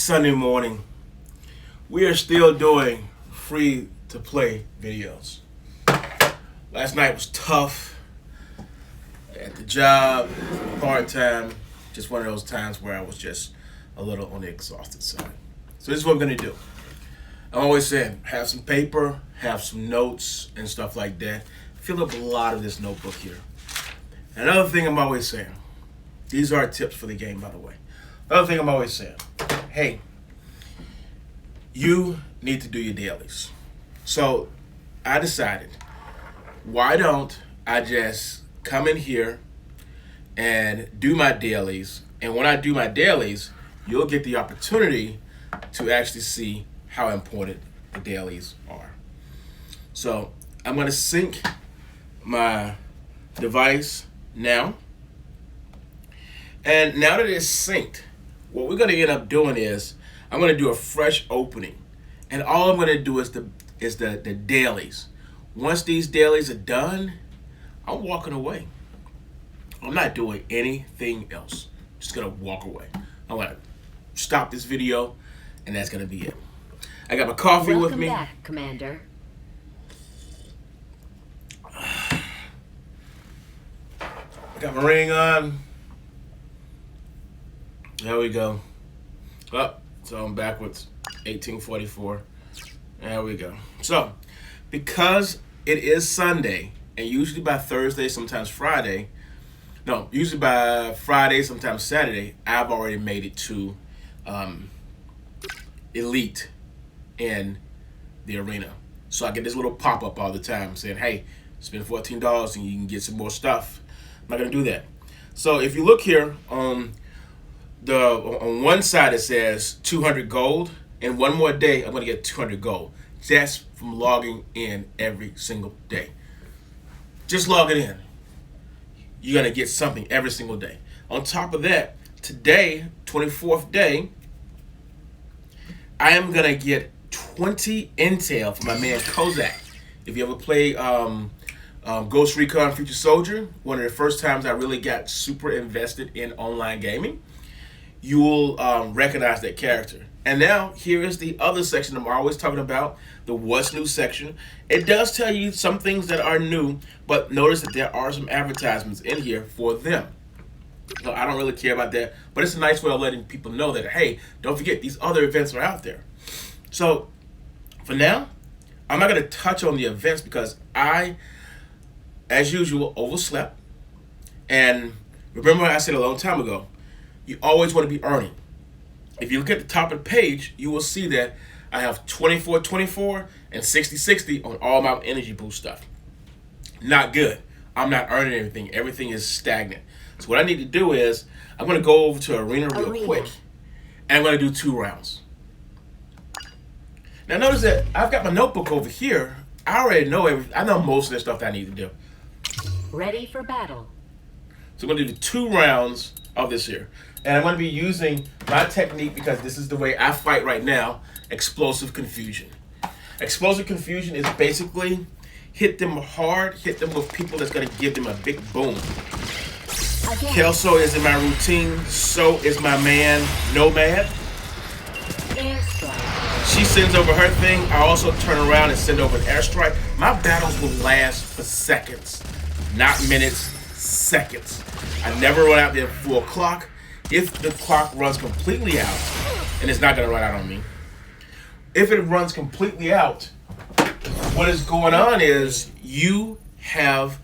Sunday morning. We are still doing free to play videos. Last night was tough at the job, part time. Just one of those times where I was just a little on the exhausted side. So this is what I'm gonna do. I'm always saying, have some paper, have some notes and stuff like that. Fill up a lot of this notebook here. Another thing I'm always saying, these are tips for the game, by the way. Another thing I'm always saying, hey, you need to do your dailies. So I decided, why don't I just come in here and do my dailies, and when I do my dailies, you'll get the opportunity to actually see how important the dailies are. So I'm going to sync my device now. And now that it's synced, what we're going to end up doing is I'm going to do a fresh opening. And all I'm going to do is the dailies. Once these dailies are done, I'm walking away. I'm not doing anything else. I'm just going to walk away. I'm going to stop this video, and that's going to be it. I got my coffee with me. Welcome back, Commander. I got my ring on. There we go. Oh, so I'm backwards. 1844. There we go. So, because it is Sunday, and usually by Thursday, sometimes Friday, no, usually by Friday, sometimes Saturday, I've already made it to Elite in the arena. So I get this little pop-up all the time saying, hey, spend $14 and you can get some more stuff. I'm not gonna do that. So if you look here on one side, it says 200 gold. In one more day, I'm gonna get 200 gold. Just from logging in every single day. Just log it in. You're gonna get something every single day. On top of that, today, 24th day, I am gonna get 20 intel from my man Kozak. If you ever play Ghost Recon Future Soldier, one of the first times I really got super invested in online gaming, you will recognize that character. And now here is the other section I'm always talking about, the what's new section. It does tell you some things that are new, but notice that there are some advertisements in here for them. So I don't really care about that, but it's a nice way of letting people know that, hey, don't forget these other events are out there. So for now, I'm not going to touch on the events because I, as usual, overslept. And remember what I said a long time ago, you always want to be earning. If you look at the top of the page, you will see that I have 24-24 and 60-60 on all my energy boost stuff. Not good. I'm not earning anything. Everything is stagnant. So what I need to do is I'm going to go over to Arena real quick, and I'm going to do 2 rounds. Now notice that I've got my notebook over here. I already know everything. I know most of the stuff that I need to do. Ready for battle. So I'm going to do 2 rounds of this here. And I'm going to be using my technique because this is the way I fight right now, explosive confusion. Explosive confusion is basically hit them hard, hit them with people that's going to give them a big boom. Kelso is in my routine, so is my man Nomad. She sends over her thing. I also turn around and send over an airstrike. My battles will last for seconds, not minutes, seconds. I never run out there at 4 o'clock. If the clock runs completely out, and it's not going to run out on me, if it runs completely out, what is going on is you have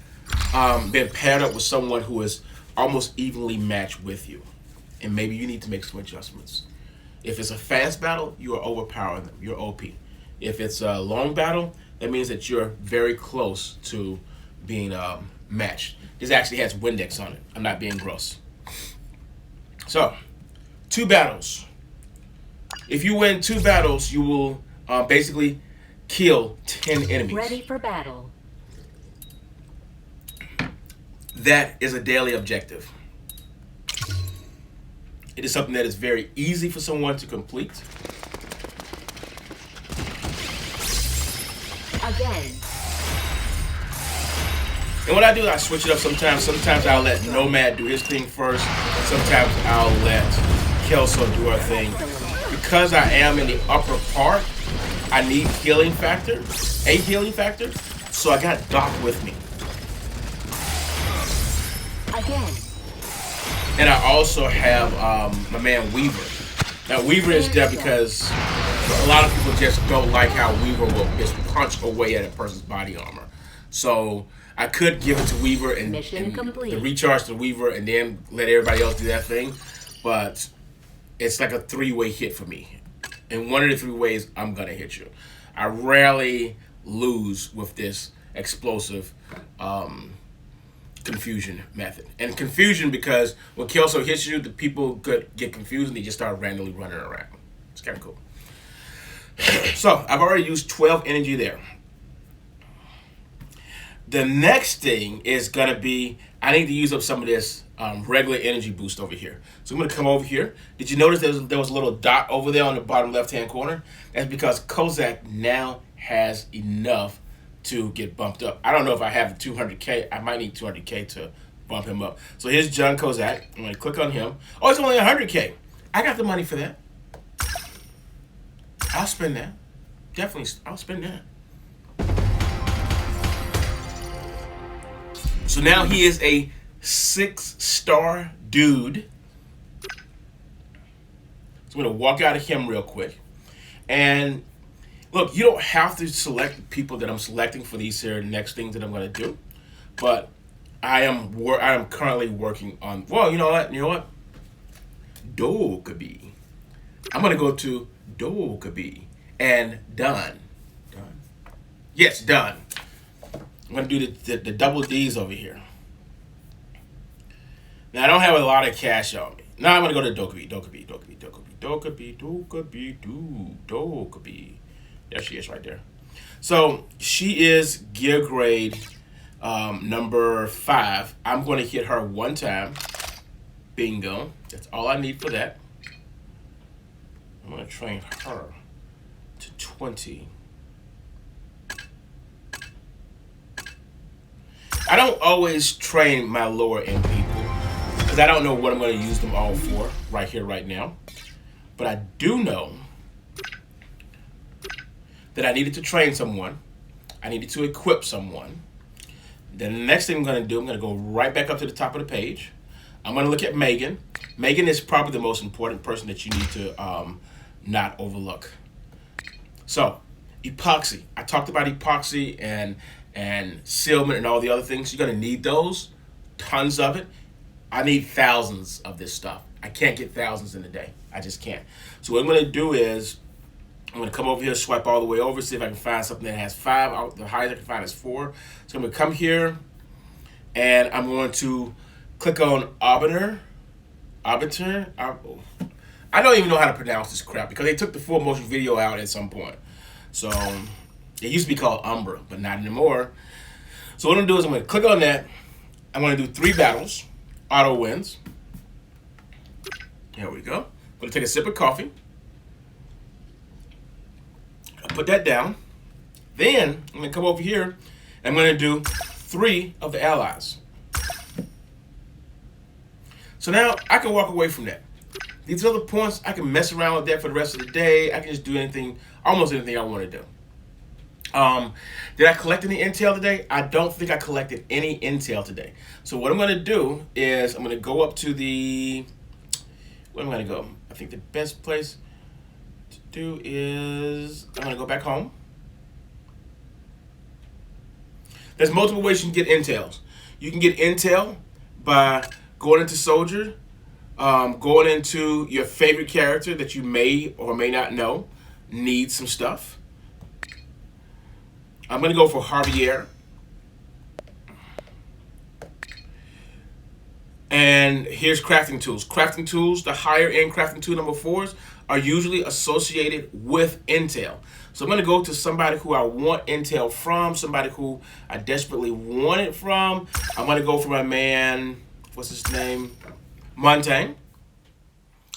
been paired up with someone who is almost evenly matched with you, and maybe you need to make some adjustments. If it's a fast battle, you are overpowering them. You're OP. If it's a long battle, that means that you're very close to being matched. This actually has Windex on it. I'm not being gross. So, 2 battles. If you win 2 battles, you will basically kill 10 enemies. Ready for battle. That is a daily objective. It is something that is very easy for someone to complete. Again. And what I do, I switch it up sometimes. Sometimes I'll let Nomad do his thing first. Sometimes I'll let Kelso do her thing. because I am in the upper part, I need a healing factor. So I got Doc with me. Again. And I also have my man Weaver. Now Weaver is there because a lot of people just don't like how Weaver will just punch away at a person's body armor. So I could give it to Weaver and the recharge to Weaver and then let everybody else do that thing. But it's like a 3-way hit for me. And one of the 3 ways I'm going to hit you. I rarely lose with this explosive confusion method. And confusion because when Kelso hits you, the people could get confused and they just start randomly running around. It's kind of cool. So I've already used 12 energy there. The next thing is going to be, I need to use up some of this regular energy boost over here. So I'm going to come over here. Did you notice there was a little dot over there on the bottom left-hand corner? That's because Kozak now has enough to get bumped up. I don't know if I have the 200K. I might need 200K to bump him up. So here's John Kozak. I'm going to click on him. Oh, it's only 100K. I got the money for that. I'll spend that. Definitely, I'll spend that. So now he is a 6-star dude. So I'm going to walk out of him real quick. And look, you don't have to select the people that I'm selecting for these here next things that I'm going to do. But I am currently working on, well, you know what? Dokubi. I'm going to go to Dokubi and done. Done. Yes, done. I'm going to do the double D's over here. Now, I don't have a lot of cash on me. Now I'm going to go to Dokubi. There she is right there. So she is gear grade number 5. I'm going to hit her one time. Bingo. That's all I need for that. I'm going to train her to 20. I don't always train my lower end people because I don't know what I'm going to use them all for right here, right now. But I do know that I needed to train someone. I needed to equip someone. Then the next thing I'm going to do, I'm going to go right back up to the top of the page. I'm going to look at Megan. Megan is probably the most important person that you need to not overlook. So, epoxy. I talked about epoxy and sealment and all the other things. You're going to need those. Tons of it. I need thousands of this stuff. I can't get thousands in a day. I just can't. So what I'm going to do is I'm going to come over here, swipe all the way over, see if I can find something that has 5. The highest I can find is 4. So I'm going to come here, and I'm going to click on Arbiter. I don't even know how to pronounce this crap because they took the full motion video out at some point. So it used to be called Umbra, but not anymore. So what I'm going to do is I'm going to click on that. I'm going to do 3 battles. Auto wins. Here we go. I'm going to take a sip of coffee. I'll put that down. Then I'm going to come over here and I'm going to do 3 of the allies. So now I can walk away from that. These other points, I can mess around with that for the rest of the day. I can just do anything, almost anything I want to do. Did I collect any intel today? I don't think I collected any intel today. So what I'm going to do is I'm going to go up to the... Where am I going to go? I think the best place to do is... I'm going to go back home. There's multiple ways you can get intels. You can get intel by going into Soldier, going into your favorite character that you may or may not know needs some stuff. I'm going to go for Javier. And here's crafting tools. Crafting tools, the higher end crafting tool number 4s are usually associated with intel. So I'm going to go to somebody who I want intel from, somebody who I desperately want it from. I'm going to go for my man, what's his name? Montaigne.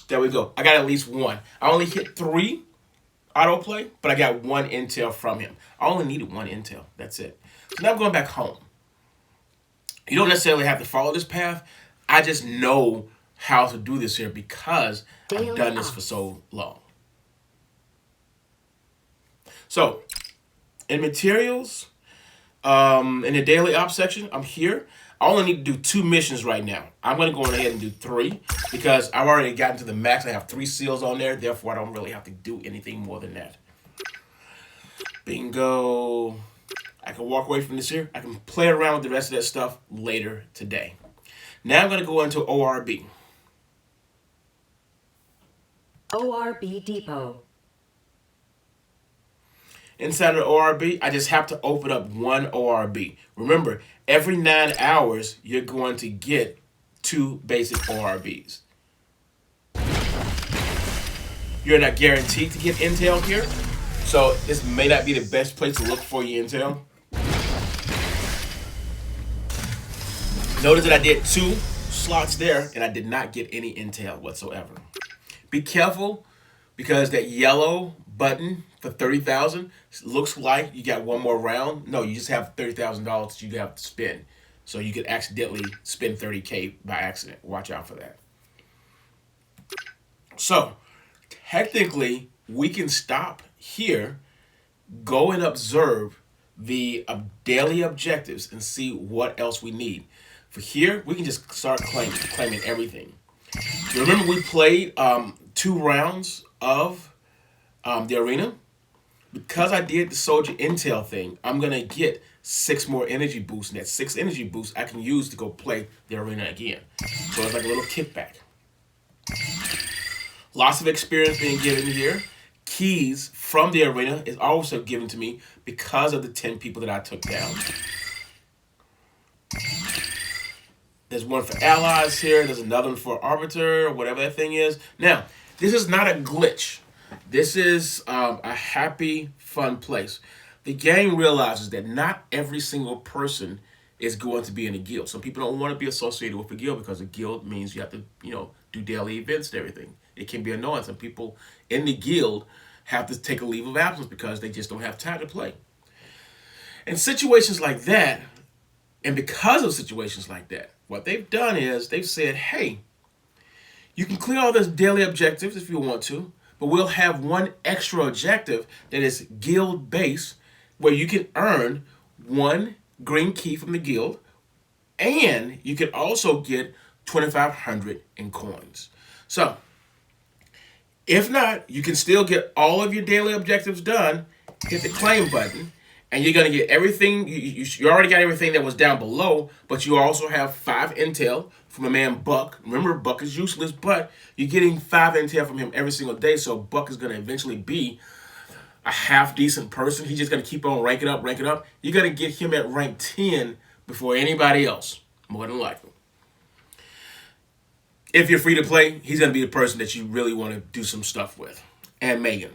There we go. I got at least 1. I only hit 3 autoplay, but I got 1 intel from him. I only needed 1 intel. That's it. So now I'm going back home. You don't necessarily have to follow this path. I just know how to do this here because I've done this for so long. So in materials, in the daily ops section, I'm here. I only need to do 2 missions right now. I'm going to go ahead and do 3 because I've already gotten to the max. I have 3 seals on there. Therefore, I don't really have to do anything more than that. Bingo. I can walk away from this here. I can play around with the rest of that stuff later today. Now I'm going to go into ORB. ORB Depot. Inside of the ORB, I just have to open up one ORB. Remember, every 9 hours, you're going to get 2 basic ORBs. You're not guaranteed to get intel here, so this may not be the best place to look for your intel. Notice that I did 2 slots there, and I did not get any intel whatsoever. Be careful, because that yellow button for 30,000 looks like you got one more round. No, you just have $30,000 that you have to spend. So you could accidentally spend 30K by accident. Watch out for that. So technically, we can stop here, go and observe the daily objectives and see what else we need. For here, we can just start claiming everything. Remember, we played 2 rounds of the arena. Because I did the soldier intel thing, I'm going to get 6 more energy boosts. And that 6 energy boosts I can use to go play the arena again. So it's like a little kickback. Lots of experience being given here. Keys from the arena is also given to me because of the 10 people that I took down. There's one for allies here. There's another one for arbiter, whatever that thing is. Now, this is not a glitch. This is a happy, fun place. The game realizes that not every single person is going to be in a guild. Some people don't want to be associated with a guild because a guild means you have to, do daily events and everything. It can be annoying. Some people in the guild have to take a leave of absence because they just don't have time to play. In situations like that, and because of situations like that, what they've done is they've said, hey, you can clear all those daily objectives if you want to, but we'll have one extra objective that is guild based where you can earn 1 green key from the guild, and you can also get 2,500 in coins. So, if not, you can still get all of your daily objectives done, hit the claim button, and you're going to get everything. You already got everything that was down below, but you also have 5 intel from a man, Buck. Remember, Buck is useless, but you're getting 5 intel from him every single day, so Buck is going to eventually be a half-decent person. He's just going to keep on ranking up. You're going to get him at rank 10 before anybody else, more than likely. If you're free to play, he's going to be the person that you really want to do some stuff with. And Megan.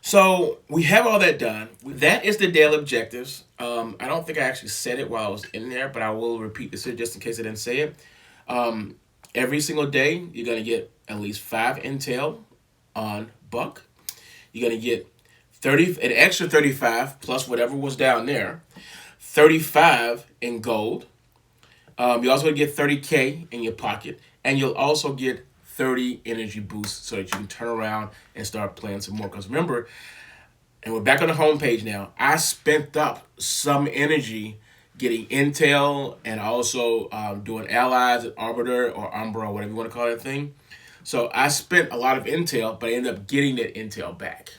So we have all that done. That is the daily objectives. I don't think I actually said it while I was in there, but I will repeat this here just in case I didn't say it. Every single day, you're going to get at least 5 intel on Buck. You're going to get an extra 35 plus whatever was down there. 35 in gold. You also get 30K in your pocket, and you'll also get 30 energy boosts so that you can turn around and start playing some more. Because remember, and we're back on the homepage now, I spent up some energy getting intel and also doing allies at arbiter or umbra, whatever you want to call that thing. So I spent a lot of intel, but I ended up getting that intel back.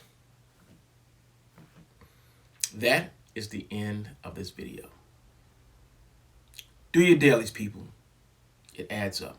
That is the end of this video. Do your dailies, people. It adds up.